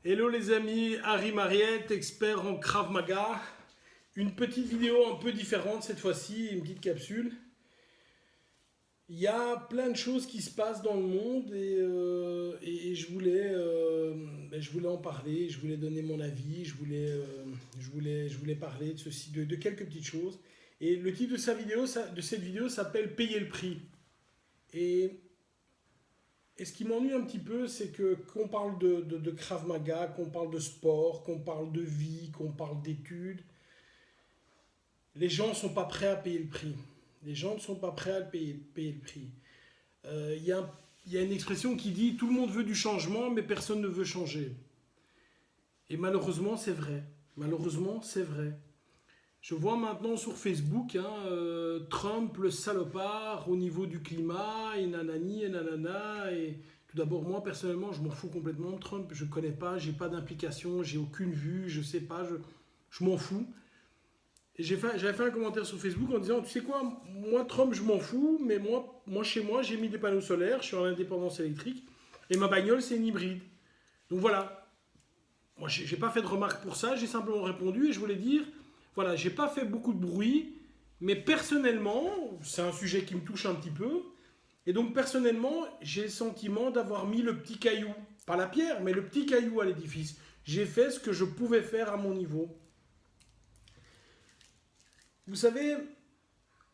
Hello les amis, Harry Mariette, expert en Krav Maga. Une petite vidéo un peu différente cette fois-ci, une petite capsule. Il y a plein de choses qui se passent dans le monde et je voulais en parler, je voulais donner mon avis, je voulais parler de ceci, de quelques petites choses. Et le titre de cette vidéo s'appelle Payer le prix. Et ce qui m'ennuie un petit peu, c'est que qu'on parle de Krav Maga, qu'on parle de sport, qu'on parle de vie, qu'on parle d'études, les gens ne sont pas prêts à payer le prix. Les gens ne sont pas prêts à payer le prix. Il y a une expression qui dit « tout le monde veut du changement, mais personne ne veut changer ». Et malheureusement, c'est vrai. Malheureusement, c'est vrai. Je vois maintenant sur Facebook, Trump, le salopard, au niveau du climat, et nanani, et nanana. Et tout d'abord, moi, personnellement, je m'en fous complètement de Trump. Je ne connais pas, j'ai pas d'implication, j'ai aucune vue, je sais pas, je m'en fous. Et j'avais fait un commentaire sur Facebook en disant, tu sais quoi, moi, Trump, je m'en fous, mais moi, chez moi, j'ai mis des panneaux solaires, je suis en indépendance électrique, et ma bagnole, c'est une hybride. Donc voilà. Moi, j'ai pas fait de remarque pour ça, j'ai simplement répondu, et je voulais dire... Voilà, j'ai pas fait beaucoup de bruit, mais personnellement, c'est un sujet qui me touche un petit peu, et donc personnellement, j'ai le sentiment d'avoir mis le petit caillou, pas la pierre, mais le petit caillou à l'édifice. J'ai fait ce que je pouvais faire à mon niveau. Vous savez,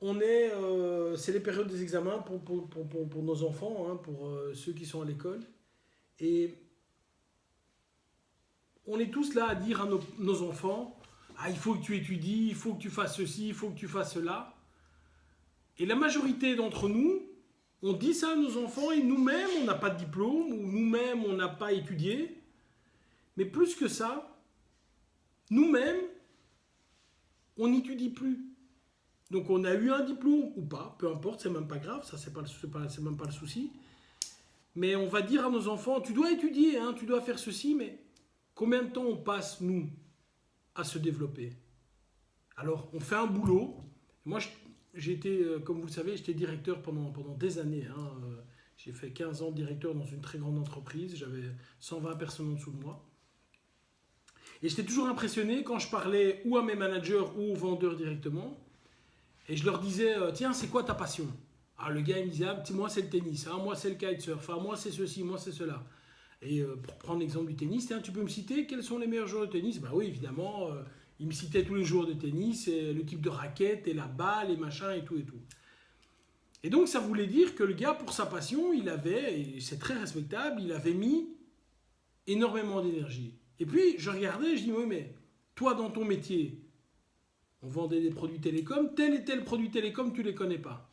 c'est les périodes des examens pour nos enfants, pour ceux qui sont à l'école, et on est tous là à dire à nos enfants, ah, il faut que tu étudies, il faut que tu fasses ceci, il faut que tu fasses cela. Et la majorité d'entre nous, on dit ça à nos enfants et nous-mêmes, on n'a pas de diplôme ou nous-mêmes, on n'a pas étudié. Mais plus que ça, nous-mêmes, on n'étudie plus. Donc on a eu un diplôme ou pas, peu importe, c'est même pas grave, ça c'est même pas le souci. Mais on va dire à nos enfants, tu dois étudier, tu dois faire ceci, mais combien de temps on passe, nous, à se développer? Alors, on fait un boulot. Moi, j'ai été, comme vous le savez, j'étais directeur pendant des années. J'ai fait 15 ans de directeur dans une très grande entreprise. J'avais 120 personnes en dessous de moi. Et j'étais toujours impressionné quand je parlais ou à mes managers ou aux vendeurs directement. Et je leur disais, tiens, c'est quoi ta passion? Ah, le gars, il me disait, moi, c'est le tennis. Moi, c'est le kitesurf. Moi, c'est ceci, moi, c'est cela. Et pour prendre l'exemple du tennis, tu peux me citer quels sont les meilleurs joueurs de tennis? Oui, évidemment, il me citait tous les joueurs de tennis, et le type de raquette, et la balle, et machin, et tout, et tout. Et donc, ça voulait dire que le gars, pour sa passion, il avait, et c'est très respectable, il avait mis énormément d'énergie. Et puis, je regardais, je dis, oui, mais toi, dans ton métier, on vendait des produits télécoms, tel et tel produit télécom, tu ne les connais pas.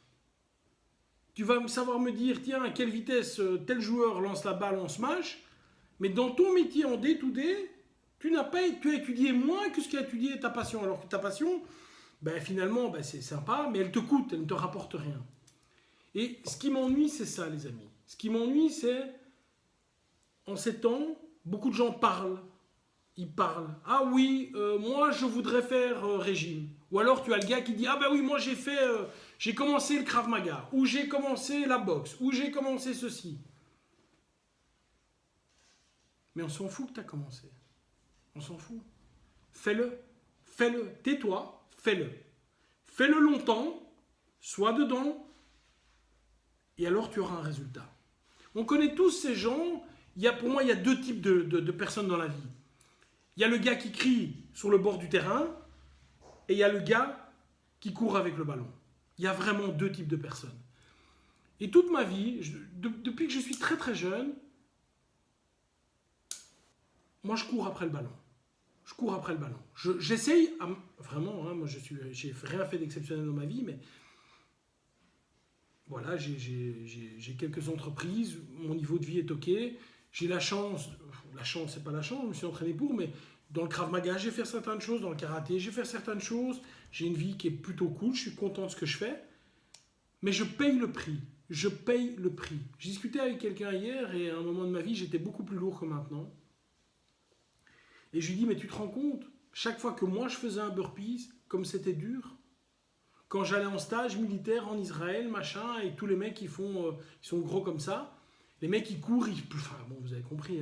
Tu vas savoir me dire, tiens, à quelle vitesse tel joueur lance la balle en smash, mais dans ton métier en day-to-day, tu as étudié moins que ce qu'a étudié ta passion. Alors que ta passion, finalement, c'est sympa, mais elle te coûte, elle ne te rapporte rien. Et ce qui m'ennuie, c'est ça, les amis. Ce qui m'ennuie, c'est, en ces temps, beaucoup de gens parlent. Ils parlent. Ah oui, moi, je voudrais faire régime. Ou alors, tu as le gars qui dit, ah oui, moi, j'ai commencé le Krav Maga, ou j'ai commencé la boxe, ou j'ai commencé ceci. Mais on s'en fout que tu as commencé. On s'en fout. Fais-le. Fais-le. Tais-toi. Fais-le. Fais-le longtemps. Sois dedans. Et alors, tu auras un résultat. On connaît tous ces gens. Pour moi, il y a deux types de personnes dans la vie. Il y a le gars qui crie sur le bord du terrain. Et il y a le gars qui court avec le ballon. Il y a vraiment deux types de personnes. Et toute ma vie, depuis que je suis très très jeune, moi je cours après le ballon. Je cours après le ballon. J'essaye, vraiment, moi j'ai rien fait d'exceptionnel dans ma vie, mais voilà, j'ai quelques entreprises, mon niveau de vie est ok. J'ai la chance c'est pas la chance, je me suis entraîné pour, mais dans le Krav Maga, j'ai fait certaines choses, dans le karaté, j'ai fait certaines choses. J'ai une vie qui est plutôt cool, je suis content de ce que je fais, mais je paye le prix. Je paye le prix. J'ai discuté avec quelqu'un hier et à un moment de ma vie, j'étais beaucoup plus lourd que maintenant. Et je lui dis, mais tu te rends compte, chaque fois que moi je faisais un burpees, comme c'était dur, quand j'allais en stage militaire en Israël, machin, et tous les mecs ils sont gros comme ça, les mecs ils courent, vous avez compris,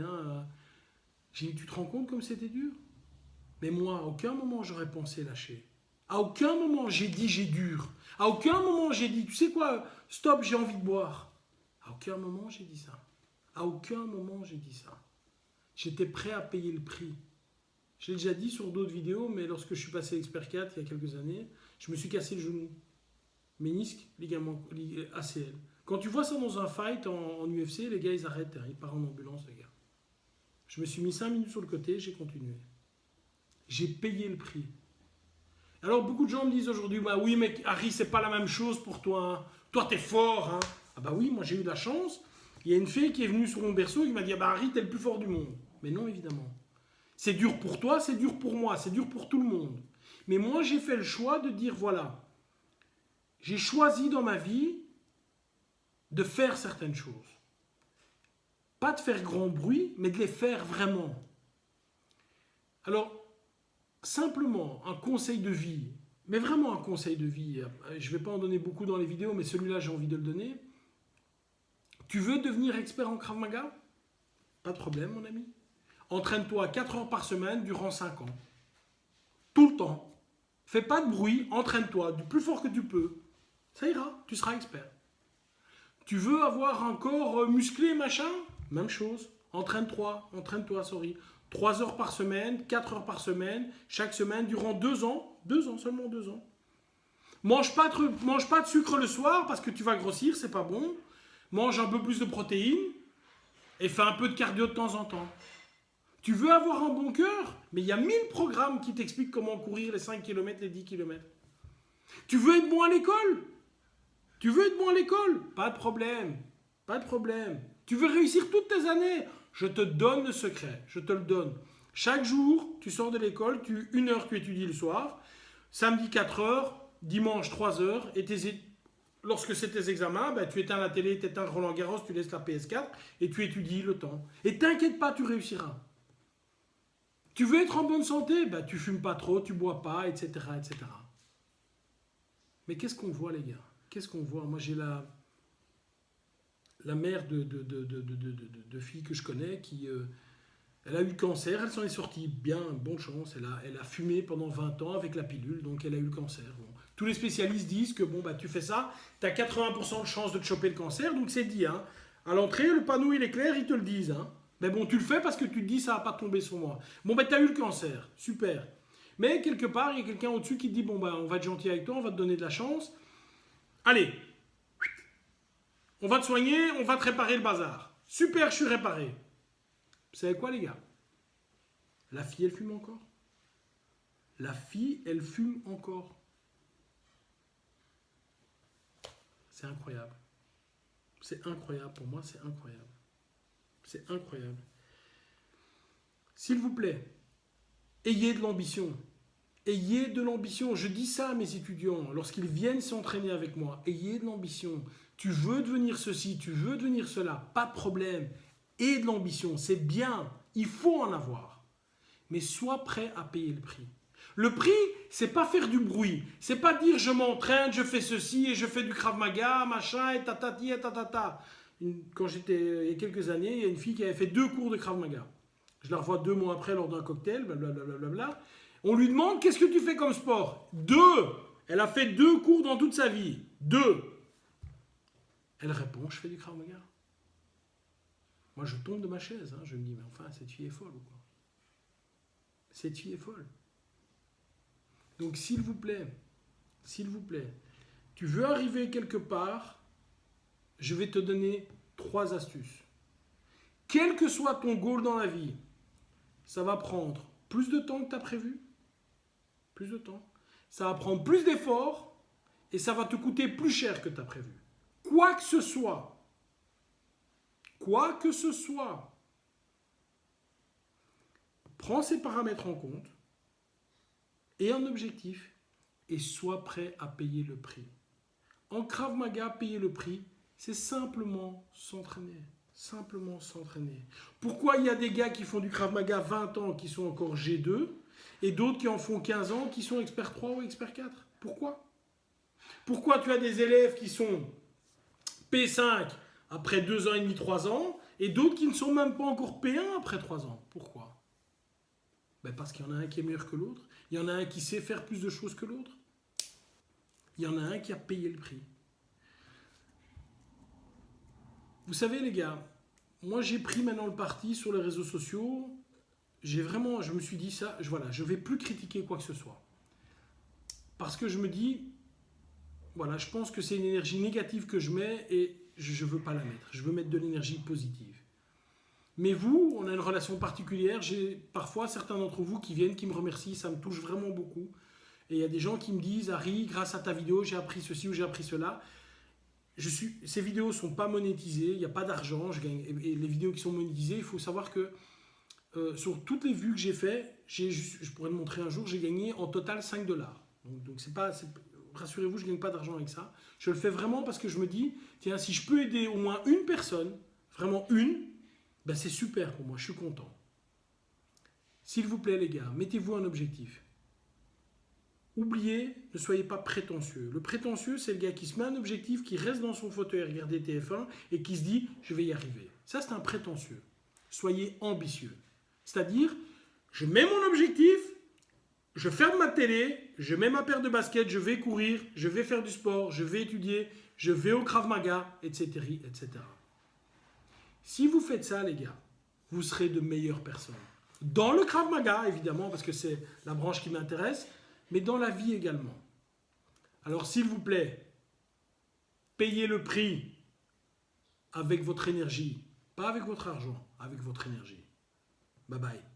J'ai dit, tu te rends compte comme c'était dur? Mais moi, à aucun moment j'aurais pensé lâcher. À aucun moment j'ai dit j'ai dur. À aucun moment j'ai dit, tu sais quoi, stop, j'ai envie de boire. À aucun moment j'ai dit ça. À aucun moment j'ai dit ça. J'étais prêt à payer le prix. Je l'ai déjà dit sur d'autres vidéos, mais lorsque je suis passé Expert 4 il y a quelques années, je me suis cassé le genou. Ménisque, ligament ACL. Quand tu vois ça dans un fight en UFC, les gars ils arrêtent, ils partent en ambulance les gars. Je me suis mis 5 minutes sur le côté, j'ai continué. J'ai payé le prix. Alors beaucoup de gens me disent aujourd'hui, bah oui mais Harry c'est pas la même chose pour toi, hein. Toi t'es fort, hein. Ah bah oui, moi j'ai eu de la chance. Il y a une fée qui est venue sur mon berceau et qui m'a dit, ah bah Harry t'es le plus fort du monde. Mais non évidemment. C'est dur pour toi, c'est dur pour moi, c'est dur pour tout le monde. Mais moi j'ai fait le choix de dire voilà, j'ai choisi dans ma vie de faire certaines choses. Pas de faire grand bruit, mais de les faire vraiment. Alors, simplement, un conseil de vie, mais vraiment un conseil de vie, je ne vais pas en donner beaucoup dans les vidéos, mais celui-là, j'ai envie de le donner. Tu veux devenir expert en Krav Maga? Pas de problème, mon ami. Entraîne-toi 4 heures par semaine durant 5 ans. Tout le temps. Fais pas de bruit, entraîne-toi du plus fort que tu peux. Ça ira, tu seras expert. Tu veux avoir un corps musclé, machin? Même chose. Entraîne-toi, 3 heures par semaine, 4 heures par semaine, chaque semaine, durant 2 ans. 2 ans, seulement 2 ans. Mange pas de sucre le soir parce que tu vas grossir, c'est pas bon. Mange un peu plus de protéines et fais un peu de cardio de temps en temps. Tu veux avoir un bon cœur? Mais il y a 1000 programmes qui t'expliquent comment courir les 5 km, les 10 km. Tu veux être bon à l'école? Tu veux être bon à l'école? Pas de problème. Pas de problème. Tu veux réussir toutes tes années? Je te donne le secret. Je te le donne. Chaque jour, tu sors de l'école, 1 heure tu étudies le soir, samedi 4 heures, dimanche 3 heures, et lorsque c'est tes examens, ben, tu éteins la télé, tu éteins Roland Garros, tu laisses la PS4 et tu étudies le temps. Et t'inquiète pas, tu réussiras. Tu veux être en bonne santé? Ben, tu fumes pas trop, tu bois pas, etc. etc. Mais qu'est-ce qu'on voit les gars? Qu'est-ce qu'on voit? Moi j'ai la mère de filles que je connais qui elle a eu le cancer, elle s'en est sortie bien, bonne chance, elle a fumé pendant 20 ans avec la pilule, donc elle a eu le cancer. Bon. Tous les spécialistes disent que bon, bah, tu fais ça, tu as 80% de chance de te choper le cancer, donc c'est dit. Hein. À l'entrée, le panneau il est clair, ils te le disent. Hein. Mais bon, tu le fais parce que tu te dis ça va pas tomber sur moi. Bon, bah, tu as eu le cancer, super. Mais quelque part, il y a quelqu'un au-dessus qui te dit bon, bah, on va être gentil avec toi, on va te donner de la chance. Allez, on va te soigner, on va te réparer le bazar. Super, je suis réparé. Vous savez quoi les gars? La fille, elle fume encore. La fille, elle fume encore. C'est incroyable. C'est incroyable pour moi, c'est incroyable. C'est incroyable. S'il vous plaît, ayez de l'ambition. Ayez de l'ambition. Je dis ça à mes étudiants lorsqu'ils viennent s'entraîner avec moi. Ayez de l'ambition. Tu veux devenir ceci, tu veux devenir cela, pas de problème. Aie de l'ambition, c'est bien. Il faut en avoir. Mais sois prêt à payer le prix. Le prix, c'est pas faire du bruit. C'est pas dire je m'entraîne, je fais ceci et je fais du Krav Maga, machin, et tatati, et tatata. Quand j'étais il y a quelques années, il y a une fille qui avait fait 2 cours de Krav Maga. Je la revois 2 mois après lors d'un cocktail, blablabla. On lui demande qu'est-ce que tu fais comme sport? 2. Elle a fait 2 cours dans toute sa vie. 2. Elle répond, je fais du Krav Maga. Moi, je tombe de ma chaise. Hein. Je me dis, mais enfin, cette fille est folle ou quoi? Cette fille est folle. Donc, s'il vous plaît, tu veux arriver quelque part, je vais te donner 3 astuces. Quel que soit ton goal dans la vie, ça va prendre plus de temps que tu as prévu, plus de temps, ça va prendre plus d'efforts et ça va te coûter plus cher que tu as prévu. Quoi que ce soit, prends ces paramètres en compte et un objectif et sois prêt à payer le prix. En Krav Maga, payer le prix, c'est simplement s'entraîner. Simplement s'entraîner. Pourquoi il y a des gars qui font du Krav Maga 20 ans qui sont encore G2 et d'autres qui en font 15 ans qui sont expert 3 ou expert 4? Pourquoi? Pourquoi tu as des élèves qui sont P5 après 2 ans et demi, 3 ans et d'autres qui ne sont même pas encore P1 après 3 ans? Pourquoi? Ben parce qu'il y en a un qui est meilleur que l'autre. Il y en a un qui sait faire plus de choses que l'autre. Il y en a un qui a payé le prix. Vous savez les gars, moi j'ai pris maintenant le parti sur les réseaux sociaux. Je me suis dit ça, voilà, je ne vais plus critiquer quoi que ce soit. Parce que je me dis, voilà, je pense que c'est une énergie négative que je mets et je ne veux pas la mettre. Je veux mettre de l'énergie positive. Mais vous, on a une relation particulière. J'ai parfois certains d'entre vous qui viennent, qui me remercient. Ça me touche vraiment beaucoup. Et il y a des gens qui me disent, Harry, grâce à ta vidéo, j'ai appris ceci ou j'ai appris cela. Ces vidéos ne sont pas monétisées, il n'y a pas d'argent. Et les vidéos qui sont monétisées, il faut savoir que sur toutes les vues que j'ai fait, je pourrais le montrer un jour, j'ai gagné en total 5 dollars. Donc rassurez-vous, je ne gagne pas d'argent avec ça. Je le fais vraiment parce que je me dis, tiens, si je peux aider au moins une personne, vraiment une, ben c'est super pour moi, je suis content. S'il vous plaît les gars, mettez-vous un objectif. Oubliez, ne soyez pas prétentieux. Le prétentieux, c'est le gars qui se met un objectif, qui reste dans son fauteuil à regarder TF1 et qui se dit, je vais y arriver. Ça, c'est un prétentieux. Soyez ambitieux. C'est-à-dire, je mets mon objectif, je ferme ma télé, je mets ma paire de baskets, je vais courir, je vais faire du sport, je vais étudier, je vais au Krav Maga, etc., etc. Si vous faites ça, les gars, vous serez de meilleures personnes. Dans le Krav Maga, évidemment, parce que c'est la branche qui m'intéresse, mais dans la vie également. Alors, s'il vous plaît, payez le prix avec votre énergie, pas avec votre argent, avec votre énergie. Bye bye.